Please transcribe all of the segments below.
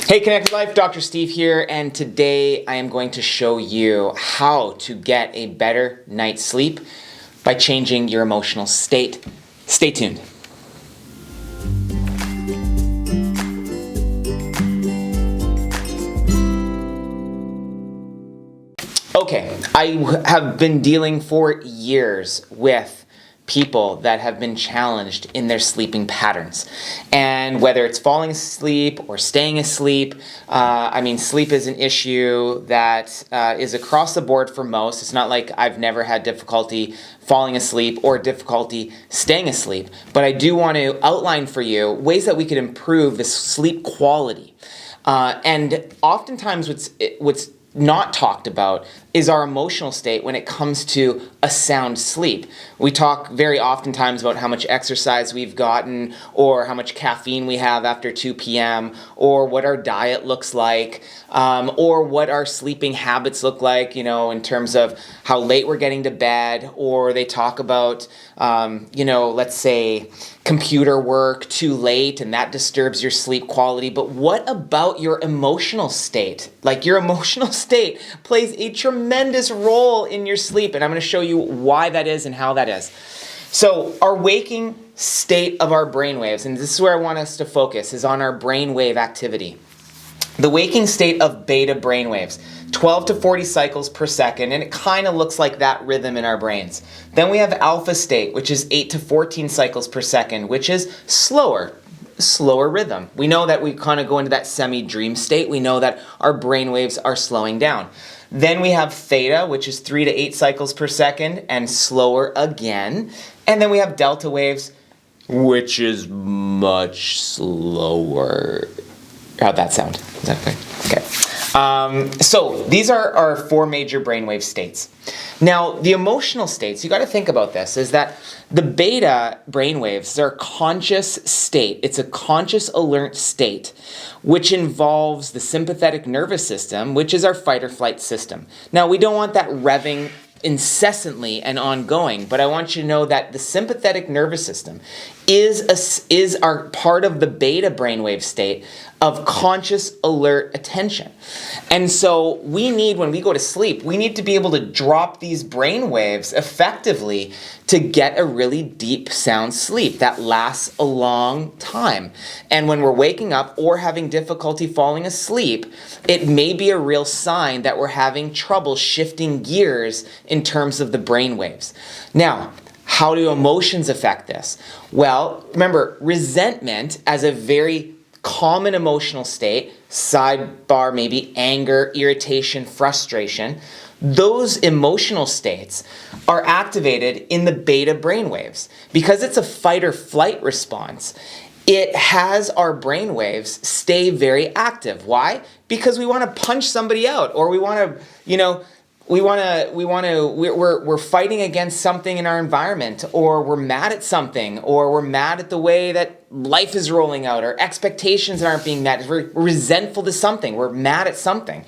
Hey Connected Life, Dr. Steve here, and today I am going to show you how to get a better night's sleep by changing your emotional state. Stay tuned. Okay, I have been dealing for years with people that have been challenged in their sleeping patterns. And whether it's falling asleep or staying asleep, sleep is an issue that is across the board for most. It's not like I've never had difficulty falling asleep or difficulty staying asleep. But I do want to outline for you ways that we could improve the sleep quality. And oftentimes what's not talked about is our emotional state when it comes to a sound sleep. We talk very oftentimes about how much exercise we've gotten, or how much caffeine we have after 2 p.m., or what our diet looks like, or what our sleeping habits look like, in terms of how late we're getting to bed, or they talk about, let's say computer work too late and that disturbs your sleep quality. But what about your emotional state? Like, your emotional state plays a tremendous role in your sleep, and I'm going to show you why that is and how that is. So our waking state of our brainwaves, and this is where I want us to focus, is on our brainwave activity. The waking state of beta brainwaves, 12 to 40 cycles per second, and it kind of looks like that rhythm in our brains. Then we have alpha state, which is 8 to 14 cycles per second, which is slower rhythm. We know that we kind of go into that semi-dream state. We know that our brainwaves are slowing down. Then we have theta, which is 3 to 8 cycles per second, and slower again. And then we have delta waves, which is much slower. How'd that sound? Is that clear? Okay. So these are our 4 major brainwave states. Now, the emotional states, you got to think about this, is that the beta brainwaves are a conscious state. It's a conscious alert state, which involves the sympathetic nervous system, which is our fight or flight system. Now, we don't want that revving incessantly and ongoing, but I want you to know that the sympathetic nervous system is our part of the beta brainwave state of conscious alert attention. And so when we go to sleep, we need to be able to drop these brainwaves effectively to get a really deep sound sleep that lasts a long time. And when we're waking up or having difficulty falling asleep, it may be a real sign that we're having trouble shifting gears in terms of the brainwaves. Now, how do emotions affect this? Well, remember, resentment as a very common emotional state, sidebar maybe anger, irritation, frustration, those emotional states are activated in the beta brainwaves. Because it's a fight or flight response, it has our brainwaves stay very active. Why? Because we want to punch somebody out, or we want to, we're fighting against something in our environment, or we're mad at something, or we're mad at the way that life is rolling out, or expectations aren't being met. We're resentful to something. We're mad at something.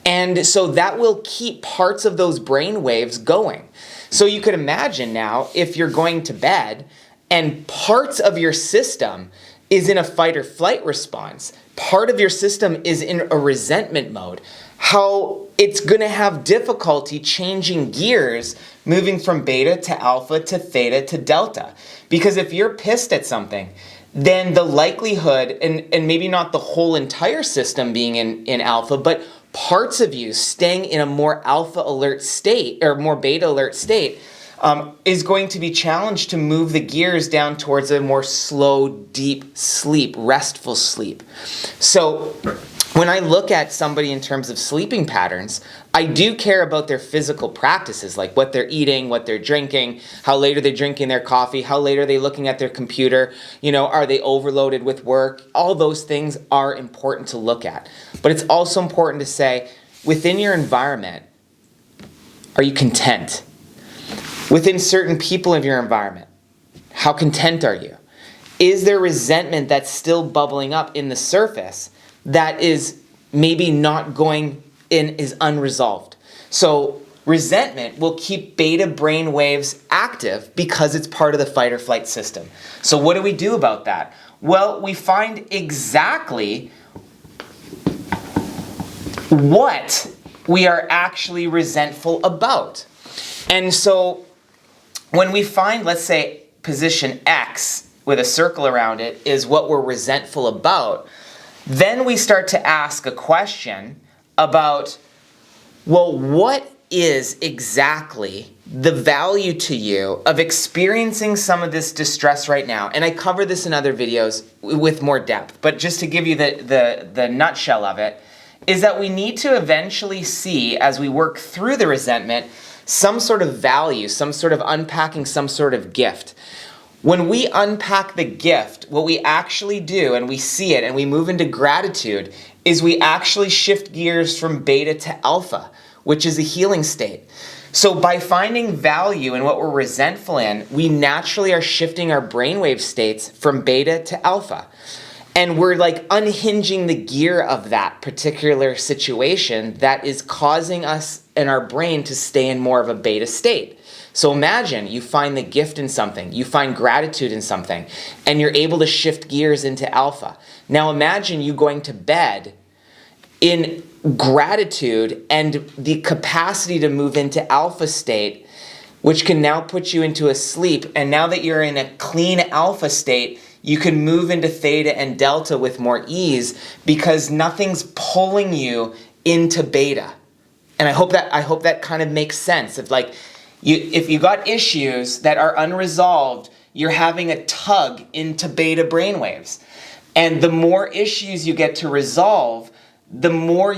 And so that will keep parts of those brain waves going. So you could imagine now, if you're going to bed and parts of your system is in a fight or flight response, part of your system is in a resentment mode, how it's going to have difficulty changing gears, moving from beta to alpha to theta to delta. Because if you're pissed at something, then the likelihood, and maybe not the whole entire system being in alpha, but parts of you staying in a more alpha alert state or more beta alert state is going to be challenged to move the gears down towards a more slow, deep sleep, restful sleep. So when I look at somebody in terms of sleeping patterns, I do care about their physical practices, like what they're eating, what they're drinking, how late are they drinking their coffee, how late are they looking at their computer, are they overloaded with work? All those things are important to look at. But it's also important to say, within your environment, are you content? Within certain people of your environment, how content are you? Is there resentment that's still bubbling up in the surface that is maybe not going in, is unresolved? So resentment will keep beta brain waves active because it's part of the fight or flight system. So what do we do about that? Well, we find exactly what we are actually resentful about. And so when we find, let's say, position X with a circle around it is what we're resentful about, then we start to ask a question about, well, what is exactly the value to you of experiencing some of this distress right now? And I cover this in other videos with more depth, but just to give you the nutshell of it, is that we need to eventually see, as we work through the resentment, some sort of value, some sort of unpacking, some sort of gift. When we unpack the gift, what we actually do, and we see it and we move into gratitude, is we actually shift gears from beta to alpha, which is a healing state. So by finding value in what we're resentful in, we naturally are shifting our brainwave states from beta to alpha. And we're like unhinging the gear of that particular situation that is causing us and our brain to stay in more of a beta state. So imagine you find the gift in something, you find gratitude in something, and you're able to shift gears into alpha. Now imagine you going to bed in gratitude and the capacity to move into alpha state, which can now put you into a sleep. And now that you're in a clean alpha state, you can move into theta and delta with more ease because nothing's pulling you into beta. And I hope that kind of makes sense. If you got issues that are unresolved, you're having a tug into beta brainwaves. And the more issues you get to resolve, the more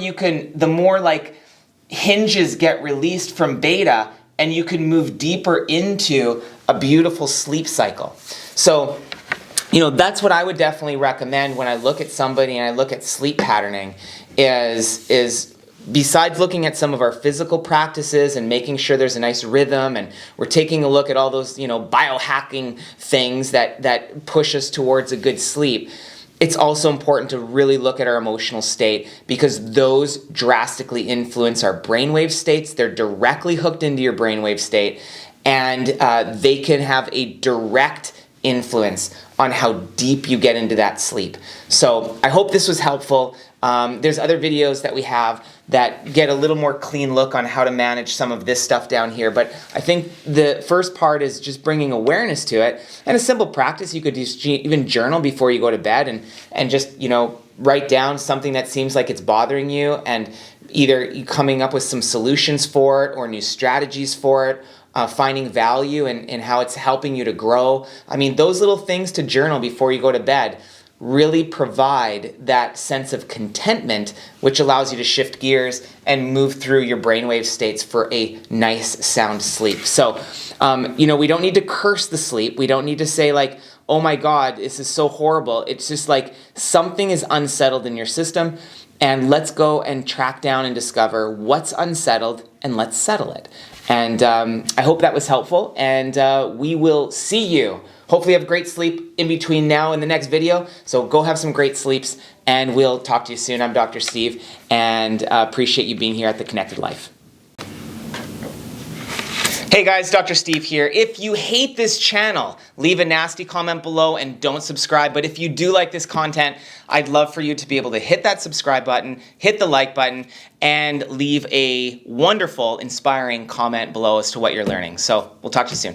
hinges get released from beta, and you can move deeper into a beautiful sleep cycle. So, that's what I would definitely recommend when I look at somebody and I look at sleep patterning is besides looking at some of our physical practices and making sure there's a nice rhythm, and we're taking a look at all those, biohacking things that push us towards a good sleep, it's also important to really look at our emotional state, because those drastically influence our brainwave states. They're directly hooked into your brainwave state, and they can have a direct influence on how deep you get into that sleep. So I hope this was helpful. There's other videos that we have that get a little more clean look on how to manage some of this stuff down here. But I think the first part is just bringing awareness to it. And a simple practice, you could just even journal before you go to bed and just, write down something that seems like it's bothering you, and either coming up with some solutions for it or new strategies for it. Finding value in how it's helping you to grow. I mean, those little things to journal before you go to bed really provide that sense of contentment, which allows you to shift gears and move through your brainwave states for a nice, sound sleep. So, we don't need to curse the sleep. We don't need to say like, oh my God, this is so horrible. It's just like something is unsettled in your system, and let's go and track down and discover what's unsettled and let's settle it. And I hope that was helpful, and we will see you. Hopefully you have great sleep in between now and the next video. So go have some great sleeps, and we'll talk to you soon. I'm Dr. Steve, and appreciate you being here at The Connected Life. Hey guys, Dr. Steve here. If you hate this channel, leave a nasty comment below and don't subscribe. But if you do like this content, I'd love for you to be able to hit that subscribe button, hit the like button, and leave a wonderful, inspiring comment below as to what you're learning. So we'll talk to you soon.